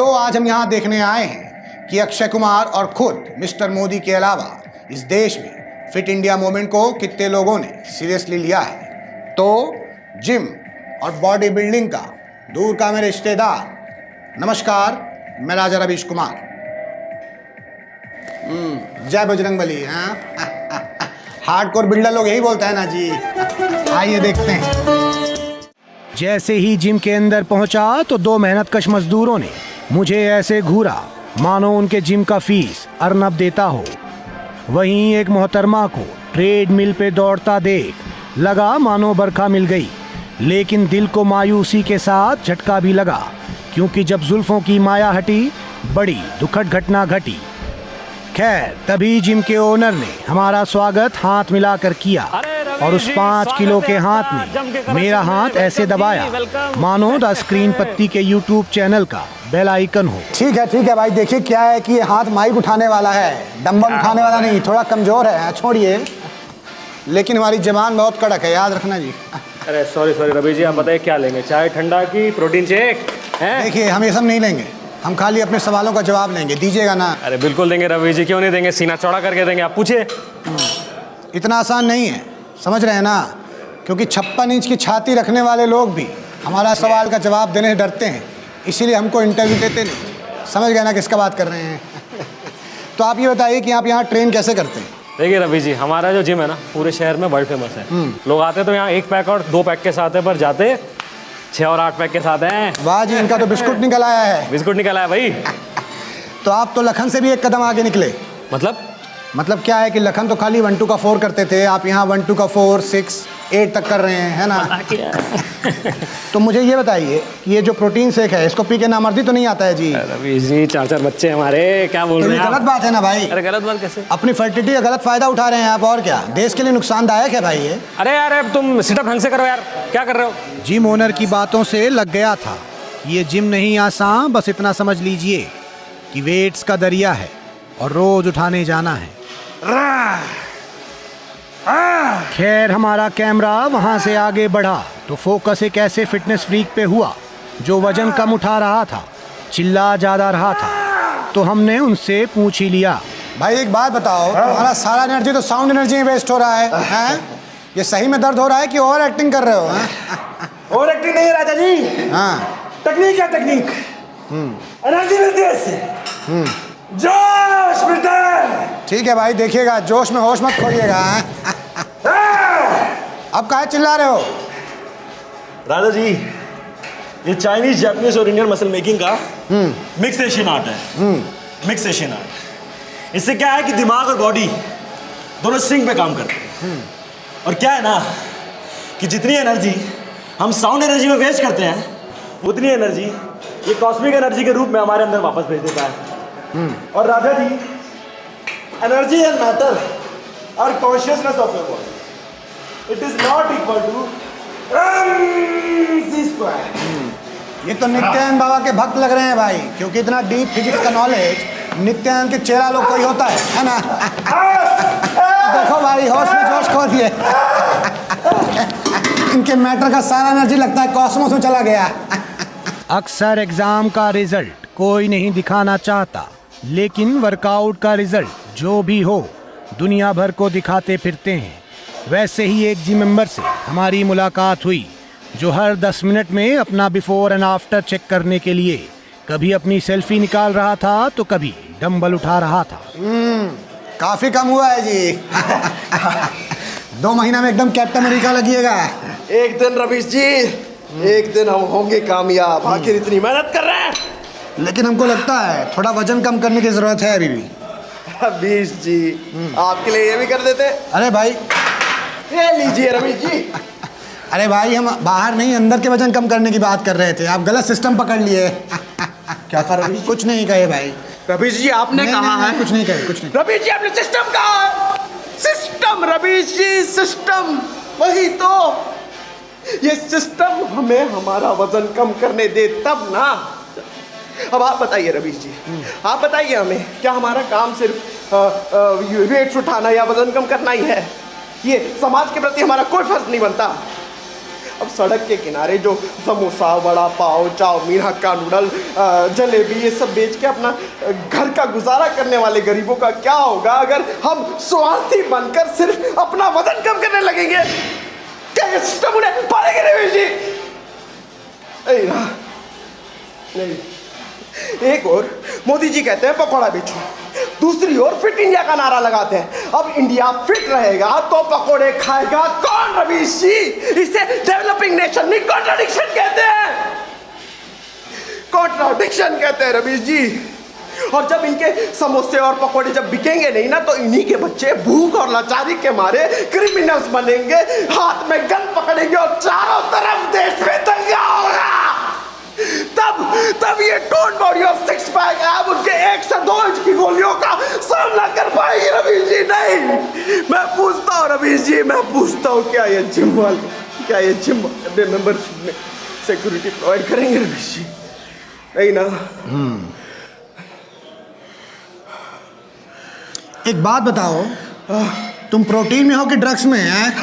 तो आज हम यहाँ देखने आए हैं कि अक्षय कुमार और खुद मिस्टर मोदी के अलावा इस देश में फिट इंडिया मूवमेंट को कितने लोगों ने सीरियसली लिया है। तो जिम और बॉडी बिल्डिंग का दूर का मेरे रिश्तेदार, नमस्कार, मैं राजा रवीश कुमार। जय बजरंगबली। हाँ हार्डकोर बिल्डर लोग यही बोलता है ना जी। आइए देखते हैं। जैसे ही जिम के अंदर पहुंचा तो दो मेहनतकश मजदूरों ने मुझे ऐसे घूरा मानो उनके जिम का फीस अर्नब देता हो। वहीं एक मोहतरमा को ट्रेडमिल पे दौड़ता देख लगा मानो बरखा मिल गई, लेकिन दिल को मायूसी के साथ झटका भी लगा, क्योंकि जब जुल्फों की माया हटी बड़ी दुखद घटना घटी। खैर तभी जिम के ओनर ने हमारा स्वागत हाथ मिलाकर किया और उस 5 किलो के हाथ में मेरा हाथ ऐसे दबाया मानो द स्क्रीन पत्ती के यूट्यूब चैनल का बेल आइकन हो। ठीक है भाई, देखिए क्या है कि ये हाथ माइक उठाने वाला है, डंबल उठाने वाला नहीं, थोड़ा कमजोर है, छोड़िए। लेकिन हमारी जबान बहुत कड़क है, याद रखना जी। अरे सॉरी रवि जी, आप बताइए क्या लेंगे, चाय ठंडा की प्रोटीन शेक है? देखिए हम ये सब नहीं लेंगे, हम खाली अपने सवालों का जवाब लेंगे, दीजिएगा ना? अरे बिल्कुल देंगे रवि जी, क्यों नहीं देंगे, सीना चौड़ा करके देंगे, आप पूछिए। इतना आसान नहीं है, समझ रहे हैं ना, क्योंकि 56 इंच की छाती रखने वाले लोग भी हमारा सवाल का जवाब देने से डरते हैं, इसीलिए हमको इंटरव्यू देते नहीं। समझ गए ना किसका बात कर रहे हैं? तो आप ये बताइए कि आप यहाँ ट्रेन कैसे करते हैं? देखिए रवि जी, हमारा जो जिम है ना पूरे शहर में वर्ल्ड फेमस है। लोग आते तो यहाँ 1 पैक और 2 पैक के साथ है, पर जाते 6 और 8 पैक के साथ हैं। वाह जी, इनका तो बिस्कुट निकल आया है। बिस्कुट निकल आया भाई। तो आप तो लखन से भी एक कदम आगे निकले। मतलब क्या है कि लखन तो खाली 1 2 का 4 करते थे, आप यहाँ 1 2 का 4 6 8 तक कर रहे हैं, है ना? तो मुझे ये बताइए कि ये जो प्रोटीन शेक है इसको पी के नामर्दी तो नहीं आता है जी? रवि जी 4 बच्चे हमारे, क्या बोल रहे हैं? गलत बात है ना भाई। अरे गलत बात कैसे? अपनी फर्टिलिटी का गलत फायदा उठा रहे हैं आप, और क्या, देश के लिए नुकसानदायक है भाई ये। अरे यार तुम सिटअप ढंग से करो यार, क्या कर रहे हो? जिम ओनर की बातों से लग गया था ये जिम नहीं आसान, बस इतना समझ लीजिए कि वेट्स का दरिया है और रोज उठाने जाना है। खैर हमारा कैमरा वहां से आगे बढ़ा तो फोकस एक ऐसे फिटनेस फ्रीक पे हुआ जो वजन कम उठा रहा था, चिल्ला ज्यादा रहा था, तो हमने उनसे पूछ ही लिया, भाई एक बात बताओ, तुम्हारा सारा एनर्जी तो साउंड एनर्जी में वेस्ट हो रहा है, हैं? ये सही में दर्द हो रहा है कि ओवर एक्टिंग कर रहे हो? ओवर एक्टिंग नहीं है राजा जी। हाँ, टेक्निक है, टेक्निक। एनर्जी मिलती है इससे, जोश मिलता है। ठीक है भाई, देखिएगा जोश में होश मत खोइएगा। अब काहे चिल्ला रहे हो? राजा जी, ये चाइनीज, जापानीज और इंडियन मसल मेकिंग का मिक्स एशियन आर्ट है। Mix Asian art. इससे क्या है कि दिमाग और बॉडी दोनों सिंक पे काम करते हैं। और क्या है ना कि जितनी एनर्जी हम साउंड एनर्जी में वेस्ट करते हैं, उतनी एनर्जी ये कॉस्मिक एनर्जी के रूप में हमारे अंदर वापस भेज देता है। और Raja ji, energy and matter are consciousness of your body. It is not equal to MC square. ये तो नित्यानंद बाबा के भक्त लग रहे हैं भाई, क्योंकि इतना डीप फिजिक्स का नॉलेज नित्यानंद के चेहरा लोग कोई होता है ना? देखो भाई, होश में जोश खो दिए। इनके मैटर का सारा एनर्जी लगता है कॉस्मोस में चला गया। अक्सर एग्जाम का रिजल्ट कोई नहीं दिखाना चाहता, लेकिन वर्कआउट का रिजल्ट जो भी हो दुनिया भर को दिखाते फिरते हैं। वैसे ही एक जिम मेंबर से हमारी मुलाकात हुई जो हर 10 मिनट में अपना बिफोर एंड आफ्टर चेक करने के लिए कभी अपनी सेल्फी निकाल रहा था तो कभी डंबल उठा रहा था। काफी कम हुआ है जी। 2 महीना में एकदम कैप्टन अमेरिका लगिएगा। एक दिन रवीश जी, एक दिन हम होंगे कामयाब। आखिर इतनी मेहनत कर रहे हैं, लेकिन हमको लगता है थोड़ा वजन कम करने की जरूरत है अभी भी। रवीश जी, आपके लिए ये भी कर देते। अरे भाई, ये लीजिए रवीश जी। अरे भाई, हम बाहर नहीं अंदर के वजन कम करने की बात कर रहे थे, आप गलत सिस्टम पकड़ लिए। क्या कहा रवीश? कुछ नहीं कहे भाई। रवीश जी आपने कहा है। कुछ नहीं कहे, कुछ नहीं। रवीश जी आपने सिस्टम कहा है। सिस्टम रवीश जी, सिस्टम, वही तो। ये सिस्टम हमें हमारा वजन कम करने दे तब ना। अब आप बताइए रवीश जी, आप बताइए हमें, क्या हमारा काम सिर्फ वेट उठाना या वजन कम करना ही है? ये समाज के प्रति हमारा कोई फर्ज नहीं बनता? अब सड़क के किनारे जो समोसा, वड़ा पाव, चाउमीन, हक्का नूडल, जलेबी ये सब बेच के अपना घर का गुजारा करने वाले गरीबों का क्या होगा अगर हम स्वार्थी बनकर सिर्फ अपना वजन कम करने लगेंगे? क्या ये सिस्टम उन्हें पालेंगे रमेश जी? नहीं ना, नहीं। एक और मोदी जी कहते हैं पकौड़ा बेचो, दूसरी ओर फिट इंडिया का नारा लगाते हैं। अब इंडिया फिट रहेगा तो पकौड़े खाएगा कौन रवीश जी? इसे डेवलपिंग नेशन नहीं कॉन्ट्राडिक्शन कहते हैं, कॉन्ट्राडिक्शन कहते हैं रवीश जी। और जब इनके समोसे और पकौड़े जब बिकेंगे नहीं ना तो इन्हीं के बच्चे भूख और लाचारी के मारे क्रिमिनल्स बनेंगे, हाथ में गन पकड़ेंगे और चारों तरफ देश में दंगा होगा। तब ये टोन बॉडी और सिक्स पैक अब उनके 1 से 2 इंच की गोलियों का सामना कर पाएगी रवीश जी? नहीं। मैं पूछता हूँ रवीश जी, मैं पूछता हूँ क्या ये जिम वाले अपने मेंबरशिप में सिक्योरिटी प्रोवाइड करेंगे रवीश जी? नहीं ना। एक बात बताओ, तुम प्रोटीन में हो कि ड्रग्स में हैं?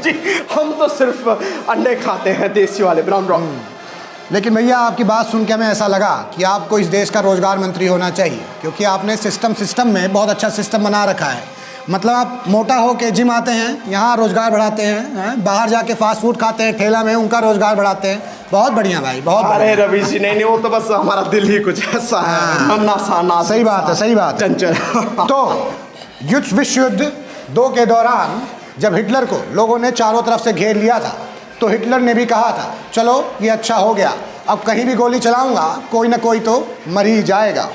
जी हम तो सिर्फ अंडे खाते हैं, देसी वाले ब्राउन ब्राउन। लेकिन भैया आपकी बात सुन के हमें ऐसा लगा कि आपको इस देश का रोजगार मंत्री होना चाहिए, क्योंकि आपने सिस्टम में बहुत अच्छा सिस्टम बना रखा है। मतलब आप मोटा हो के जिम आते हैं, यहाँ रोजगार बढ़ाते हैं, बाहर जाके फास्ट फूड खाते हैं ठेला में, उनका रोजगार बढ़ाते हैं। बहुत बढ़िया भाई, बहुत अरे रवीश जी नहीं, वो तो बस हमारा दिल ही कुछ ऐसा है, नन्ना सा। सही बात है, सही बात है। चंचल। तो विश्व युद्ध 2 के दौरान जब हिटलर को लोगों ने चारों तरफ से घेर लिया था तो हिटलर ने भी कहा था चलो ये अच्छा हो गया, अब कहीं भी गोली चलाऊंगा कोई ना कोई तो मर ही जाएगा।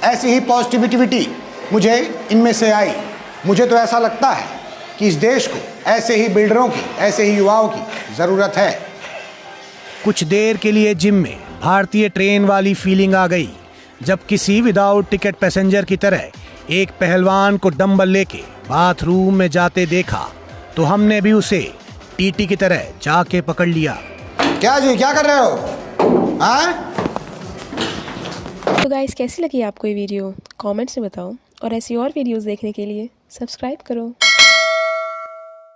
ऐसी ही पॉजिटिविटी मुझे इनमें से आई। मुझे तो ऐसा लगता है कि इस देश को ऐसे ही बिल्डरों की, ऐसे ही युवाओं की ज़रूरत है। कुछ देर के लिए जिम में भारतीय ट्रेन वाली फीलिंग आ गई जब किसी विदाउट टिकट पैसेंजर की तरह एक पहलवान को डंबल लेके बाथरूम में जाते देखा तो हमने भी उसे टीटी की तरह जाके पकड़ लिया। क्या जी, क्या कर रहे हो? हाँ? तो गाइस कैसी लगी आपको ये वीडियो? कमेंट्स में बताओ और ऐसी और वीडियोस देखने के लिए सब्सक्राइब करो।